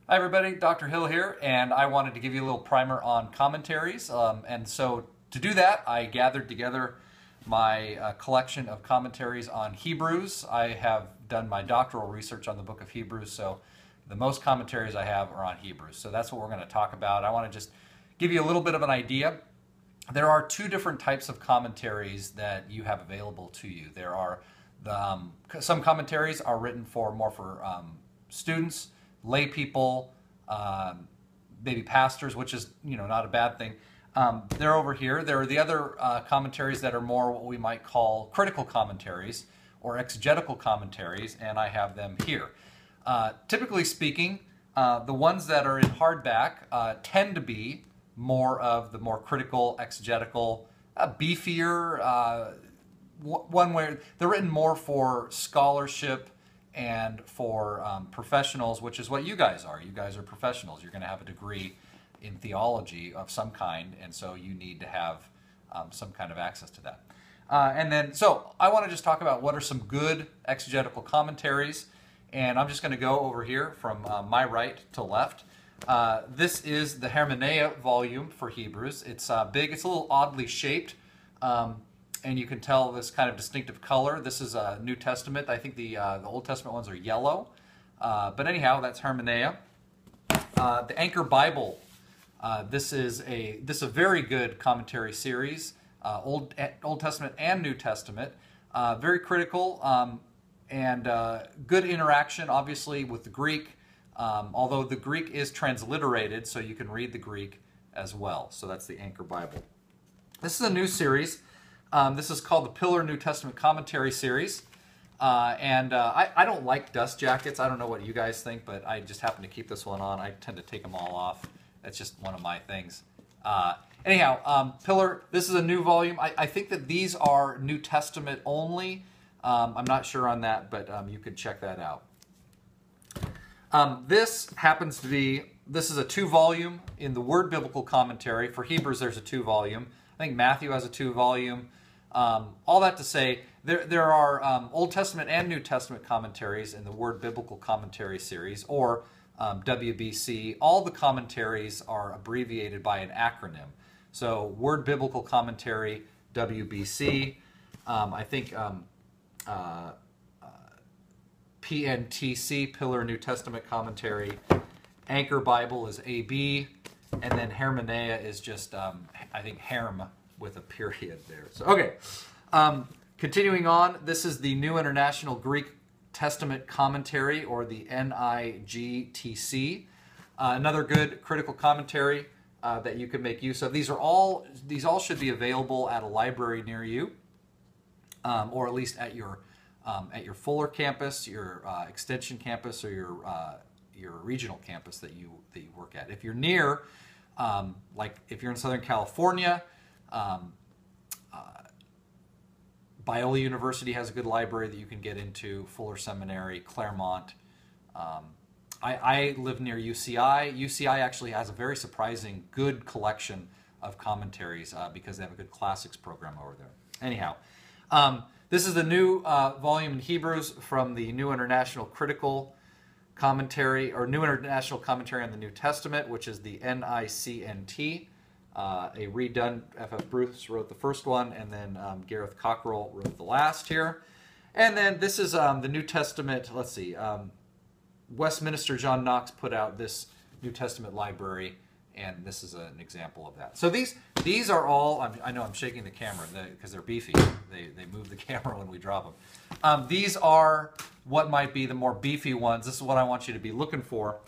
Hi everybody, Dr. Hill here, and I wanted to give you a little primer on commentaries. And so to do that, I gathered together my collection of commentaries on Hebrews. I have done my doctoral research on the book of Hebrews, so the most commentaries I have are on Hebrews. So that's what we're going to talk about. I want to just give you a little bit of an idea. There are two different types of commentaries that you have available to you. There are some commentaries are written more for students, lay people, maybe pastors, which is not a bad thing. They're over here. There are the other commentaries that are more what we might call critical commentaries or exegetical commentaries, and I have them here. Typically speaking, the ones that are in hardback tend to be more of the more critical, exegetical, beefier, one where they're written more for scholarship and for professionals, which is what you guys are. You guys are professionals. You're going to have a degree in theology of some kind, and so you need to have some kind of access to that. So I want to just talk about what are some good exegetical commentaries, and I'm just going to go over here from my right to left. This is the Hermeneia volume for Hebrews. It's big. It's a little oddly shaped. And you can tell this kind of distinctive color. This is a New Testament. I think the Old Testament ones are yellow. But anyhow, that's Hermeneia. The Anchor Bible. This is a very good commentary series, Old Testament and New Testament. Very critical and good interaction, obviously, with the Greek. Although the Greek is transliterated, so you can read the Greek as well. So that's the Anchor Bible. This is a new series. This is called the Pillar New Testament Commentary Series. I don't like dust jackets. I don't know what you guys think, but I just happen to keep this one on. I tend to take them all off. That's just one of my things. Pillar, this is a new volume. I think that these are New Testament only. I'm not sure on that, but you could check that out. This is a 2-volume in the Word Biblical Commentary. For Hebrews, there's a 2-volume. I think Matthew has a 2-volume. All that to say, there are Old Testament and New Testament commentaries in the Word Biblical Commentary series, or WBC. All the commentaries are abbreviated by an acronym. So Word Biblical Commentary, WBC. I think PNTC, Pillar New Testament Commentary. Anchor Bible is AB. And then Hermeneia is just, I think, Herm with a period there. So, okay. Continuing on, this is the New International Greek Testament Commentary, or the NIGTC. Another good critical commentary that you can make use of. These all should be available at a library near you, or at least at your Fuller campus, your Extension campus, or your regional campus that you work at. If you're near, like if you're in Southern California, Biola University has a good library that you can get into, Fuller Seminary, Claremont. I live near UCI. UCI actually has a very surprising good collection of commentaries because they have a good classics program over there. Anyhow, this is the new volume in Hebrews from the New International Critical Commentary, or New International Commentary on the New Testament, which is the NICNT. A redone, F.F. Bruce wrote the first one, and then Gareth Cockrell wrote the last here. And then this is the New Testament, let's see, Westminster John Knox put out this New Testament library, and this is an example of that. So these are all, I know I'm shaking the camera because they're beefy. They move the camera when we drop them. These are what might be the more beefy ones. This is what I want you to be looking for.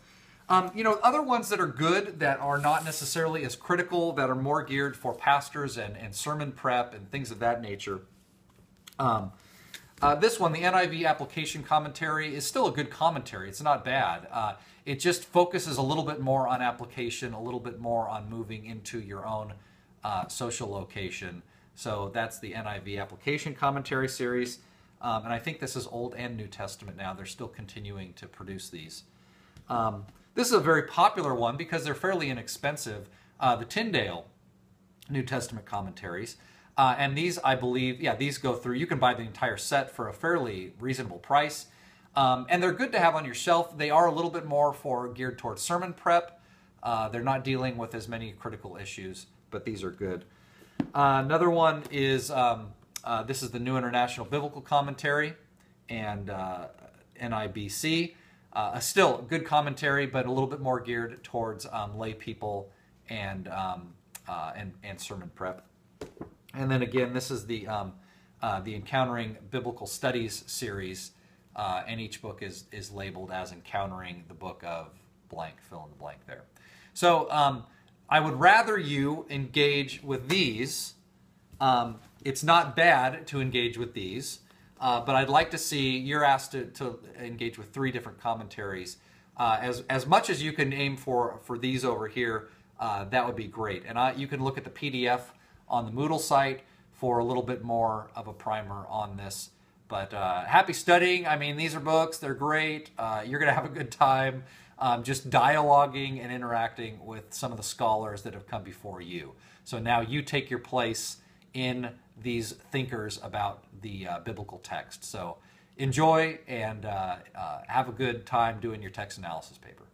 Other ones that are good, that are not necessarily as critical, that are more geared for pastors and sermon prep and things of that nature. This one, the NIV Application Commentary, is still a good commentary. It's not bad. It just focuses a little bit more on application, a little bit more on moving into your own social location. So that's the NIV Application Commentary series. And I think this is Old and New Testament now. They're still continuing to produce these. This is a very popular one because they're fairly inexpensive. The Tyndale New Testament commentaries. And these, I believe, these go through. You can buy the entire set for a fairly reasonable price. And they're good to have on your shelf. They are a little bit more geared towards sermon prep. They're not dealing with as many critical issues, but these are good. Another one is, this is the New International Biblical Commentary, and NIBC. Still a good commentary, but a little bit more geared towards lay people and sermon prep. And then again, this is the Encountering Biblical Studies series, and each book is labeled as Encountering the Book of blank, fill in the blank there. So I would rather you engage with these. It's not bad to engage with these, but I'd like to see, you're asked to engage with 3 different commentaries. As much as you can aim for these over here, that would be great. And you can look at the PDF on the Moodle site for a little bit more of a primer on this. But happy studying. I mean, these are books. They're great. You're going to have a good time just dialoguing and interacting with some of the scholars that have come before you. So now you take your place in these thinkers about the biblical text. So enjoy and have a good time doing your text analysis paper.